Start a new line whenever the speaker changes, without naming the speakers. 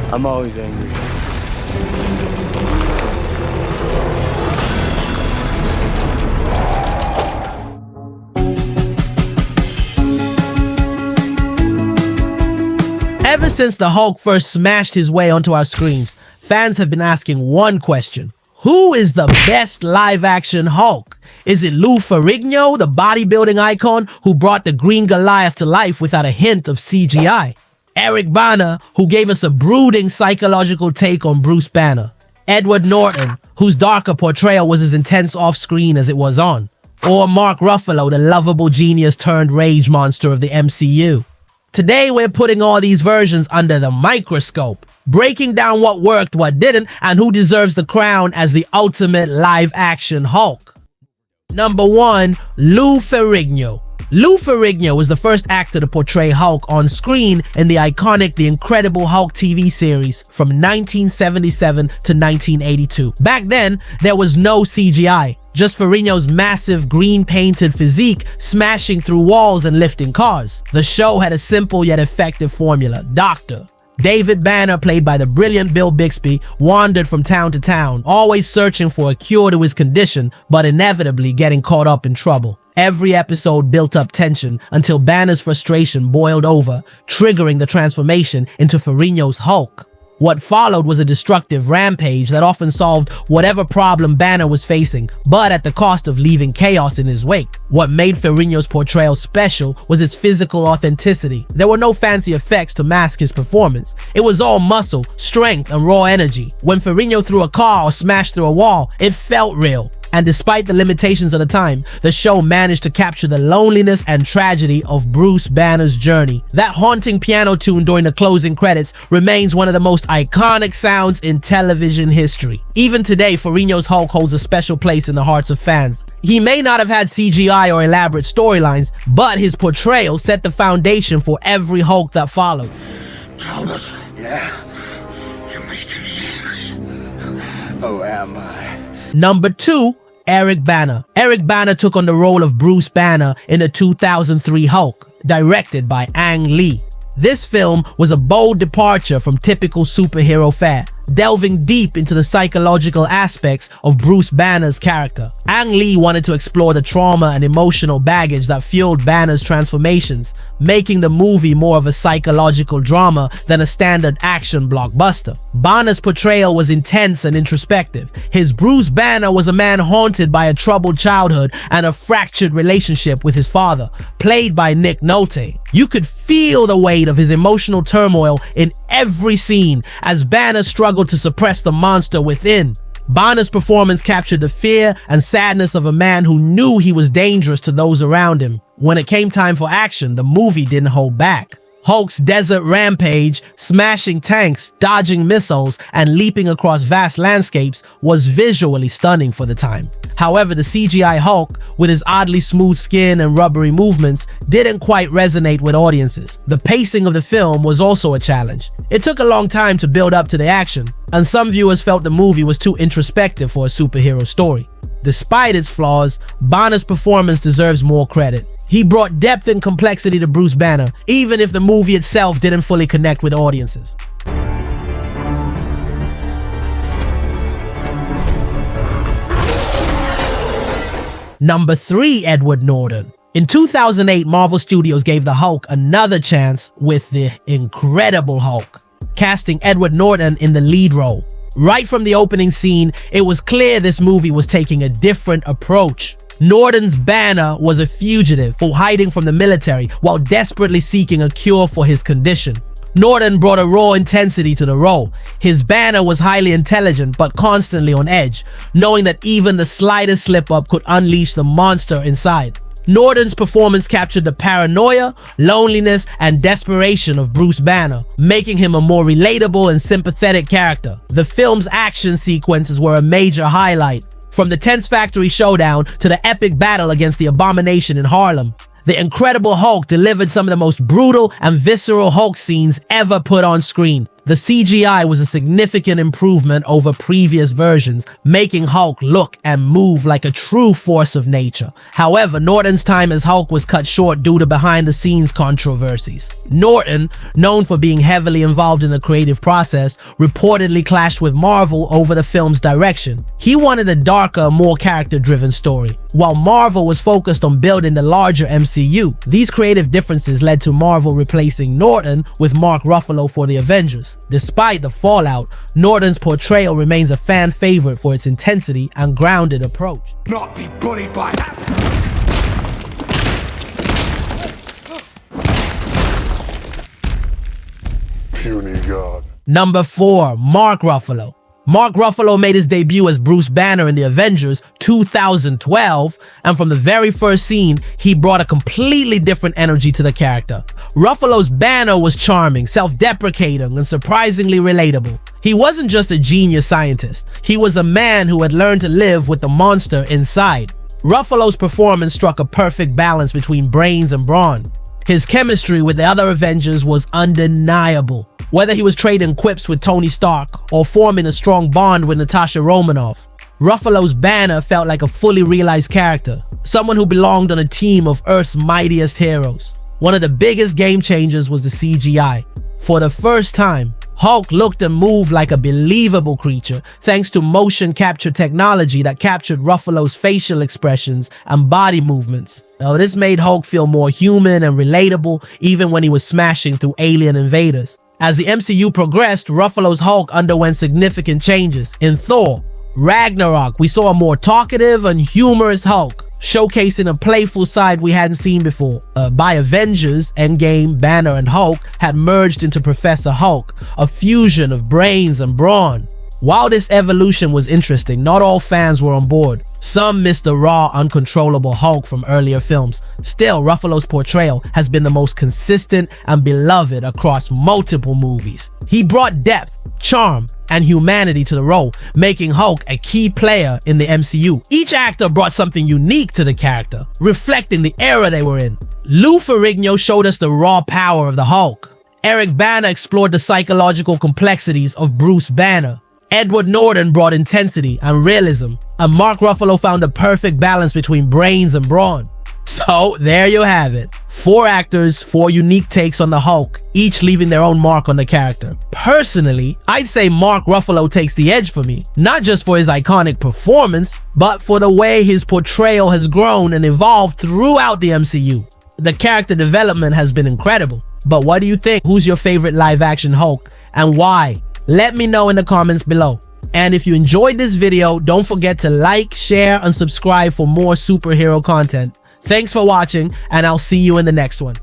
I'm always angry.
Ever since the Hulk first smashed his way onto our screens, fans have been asking one question. Who is the best live-action Hulk? Is it Lou Ferrigno, the bodybuilding icon who brought the Green Goliath to life without a hint of CGI? Eric Bana, who gave us a brooding psychological take on Bruce Banner? Edward Norton, whose darker portrayal was as intense off-screen as it was on? Or Mark Ruffalo, the lovable genius turned rage monster of the MCU? Today, we're putting all these versions under the microscope, breaking down what worked, what didn't, and who deserves the crown as the ultimate live-action Hulk. Number 1, Lou Ferrigno. Lou Ferrigno was the first actor to portray Hulk on screen in the iconic The Incredible Hulk TV series from 1977 to 1982. Back then, there was no CGI. Just Ferrigno's massive green-painted physique smashing through walls and lifting cars. The show had a simple yet effective formula. Doctor David Banner, played by the brilliant Bill Bixby, wandered from town to town, always searching for a cure to his condition, but inevitably getting caught up in trouble. Every episode built up tension until Banner's frustration boiled over, triggering the transformation into Ferrigno's Hulk. What followed was a destructive rampage that often solved whatever problem Banner was facing, but at the cost of leaving chaos in his wake. What made Ferrigno's portrayal special was its physical authenticity. There were no fancy effects to mask his performance. It was all muscle, strength, and raw energy. When Ferrigno threw a car or smashed through a wall, it felt real. And despite the limitations of the time, the show managed to capture the loneliness and tragedy of Bruce Banner's journey. That haunting piano tune during the closing credits remains one of the most iconic sounds in television history. Even today, Ferrigno's Hulk holds a special place in the hearts of fans. He may not have had CGI or elaborate storylines, but his portrayal set the foundation for every Hulk that followed.
Talbot, yeah? You're making me angry. Oh, am I?
Number 2, Eric Bana. Eric Bana took on the role of Bruce Banner in the 2003 Hulk, directed by Ang Lee. This film was a bold departure from typical superhero fare, delving deep into the psychological aspects of Bruce Banner's character. Ang Lee wanted to explore the trauma and emotional baggage that fueled Banner's transformations, making the movie more of a psychological drama than a standard action blockbuster. Banner's portrayal was intense and introspective. His Bruce Banner was a man haunted by a troubled childhood and a fractured relationship with his father, played by Nick Nolte. You could feel the weight of his emotional turmoil in every scene as Banner struggled to suppress the monster within. Banner's performance captured the fear and sadness of a man who knew he was dangerous to those around him. When it came time for action, the movie didn't hold back. Hulk's desert rampage, smashing tanks, dodging missiles, and leaping across vast landscapes was visually stunning for the time. However, the CGI Hulk, with his oddly smooth skin and rubbery movements, didn't quite resonate with audiences. The pacing of the film was also a challenge. It took a long time to build up to the action, and some viewers felt the movie was too introspective for a superhero story. Despite its flaws, Banner's performance deserves more credit. He brought depth and complexity to Bruce Banner, even if the movie itself didn't fully connect with audiences. Number 3, Edward Norton. In 2008, Marvel Studios gave the Hulk another chance with The Incredible Hulk, casting Edward Norton in the lead role. Right from the opening scene, it was clear this movie was taking a different approach. Norton's Banner was a fugitive hiding from the military while desperately seeking a cure for his condition. Norton brought a raw intensity to the role. His Banner was highly intelligent but constantly on edge, knowing that even the slightest slip-up could unleash the monster inside. Norton's performance captured the paranoia, loneliness, and desperation of Bruce Banner, making him a more relatable and sympathetic character. The film's action sequences were a major highlight. From the tense factory showdown to the epic battle against the Abomination in Harlem, The Incredible Hulk delivered some of the most brutal and visceral Hulk scenes ever put on screen. The CGI was a significant improvement over previous versions, making Hulk look and move like a true force of nature. However, Norton's time as Hulk was cut short due to behind-the-scenes controversies. Norton, known for being heavily involved in the creative process, reportedly clashed with Marvel over the film's direction. He wanted a darker, more character-driven story, while Marvel was focused on building the larger MCU. These creative differences led to Marvel replacing Norton with Mark Ruffalo for the Avengers. Despite the fallout, Norton's portrayal remains a fan favorite for its intensity and grounded approach.
Not be bullied by that. Puny God.
Number 4. Mark Ruffalo. Mark Ruffalo made his debut as Bruce Banner in The Avengers 2012, and from the very first scene, he brought a completely different energy to the character. Ruffalo's Banner was charming, self-deprecating, and surprisingly relatable. He wasn't just a genius scientist, he was a man who had learned to live with the monster inside. Ruffalo's performance struck a perfect balance between brains and brawn. His chemistry with the other Avengers was undeniable. Whether he was trading quips with Tony Stark or forming a strong bond with Natasha Romanoff, Ruffalo's Banner felt like a fully realized character, someone who belonged on a team of Earth's mightiest heroes. One of the biggest game changers was the CGI. For the first time, Hulk looked and moved like a believable creature thanks to motion capture technology that captured Ruffalo's facial expressions and body movements. Now, this made Hulk feel more human and relatable even when he was smashing through alien invaders. As the MCU progressed, Ruffalo's Hulk underwent significant changes. In Thor Ragnarok, we saw a more talkative and humorous Hulk, showcasing a playful side we hadn't seen before. By Avengers Endgame, Banner and Hulk had merged into Professor Hulk, a fusion of brains and brawn. While this evolution was interesting, not all fans were on board. Some missed the raw, uncontrollable Hulk from earlier films. Still, Ruffalo's portrayal has been the most consistent and beloved across multiple movies. He brought depth, charm, and humanity to the role, making Hulk a key player in the MCU. Each actor brought something unique to the character, reflecting the era they were in. Lou Ferrigno showed us the raw power of the Hulk. Eric Bana explored the psychological complexities of Bruce Banner. Edward Norton brought intensity and realism, and Mark Ruffalo found the perfect balance between brains and brawn. So there you have it. 4 actors, 4 unique takes on the Hulk, each leaving their own mark on the character. Personally, I'd say Mark Ruffalo takes the edge for me, not just for his iconic performance, but for the way his portrayal has grown and evolved throughout the MCU. The character development has been incredible. But what do you think? Who's your favorite live-action Hulk, and why? Let me know in the comments below. And if you enjoyed this video, don't forget to like, share, and subscribe for more superhero content. Thanks for watching, and I'll see you in the next one.